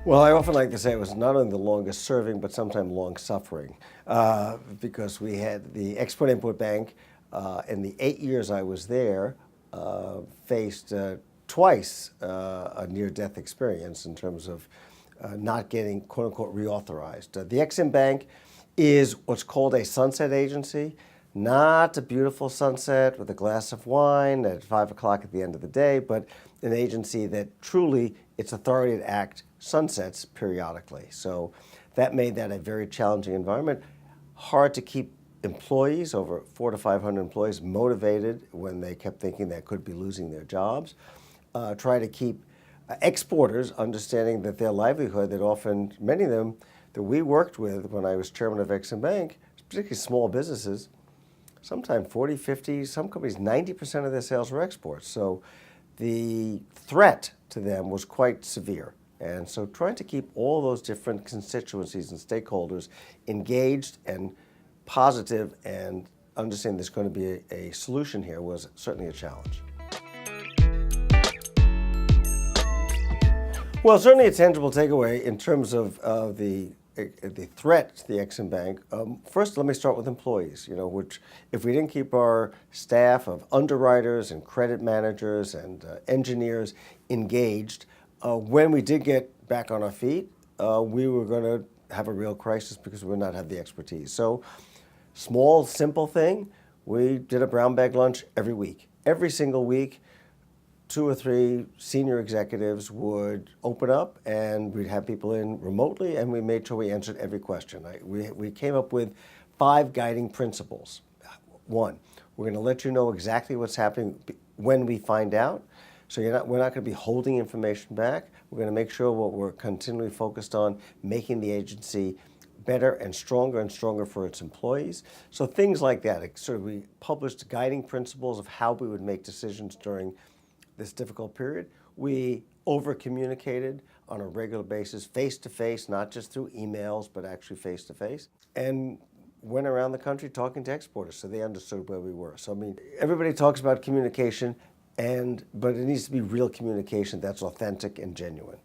Well, I often like to say it was not only the longest serving, but sometimes long suffering, because we had the Export-Import Bank in the 8 years I was there, faced twice a near-death experience in terms of not getting quote-unquote reauthorized. The Ex-Im Bank is what's called a sunset agency, not a beautiful sunset with a glass of wine at 5 o'clock at the end of the day, but an agency that truly its authority to act sunsets periodically. So that made that a very challenging environment. Hard to keep employees, over 400 to 500 employees, motivated when they kept thinking they could be losing their jobs. Try to keep exporters understanding that their livelihood, that often, many of them that we worked with when I was chairman of Ex-Im Bank, particularly small businesses, sometimes 40, 50, some companies, 90% of their sales were exports. So the threat to them was quite severe. And so trying to keep all those different constituencies and stakeholders engaged and positive and understanding there's going to be a solution here was certainly a challenge. Well, certainly a tangible takeaway in terms of the threat to the Ex-Im Bank. First, let me start with employees, which if we didn't keep our staff of underwriters and credit managers and engineers engaged, when we did get back on our feet, we were going to have a real crisis because we would not have the expertise. So, small, simple thing, we did a brown bag lunch every week. Every single week, 2 or 3 senior executives would open up and we'd have people in remotely, and we made sure we answered every question. We came up with 5 guiding principles. 1, we're going to let you know exactly what's happening when we find out. So we're not going to be holding information back. We're going to make sure what we're continually focused on, making the agency better and stronger for its employees. So things like that. We published guiding principles of how we would make decisions during this difficult period. We over-communicated on a regular basis, face-to-face, not just through emails, but actually face-to-face, and went around the country talking to exporters so they understood where we were. So, everybody talks about communication, but it needs to be real communication that's authentic and genuine.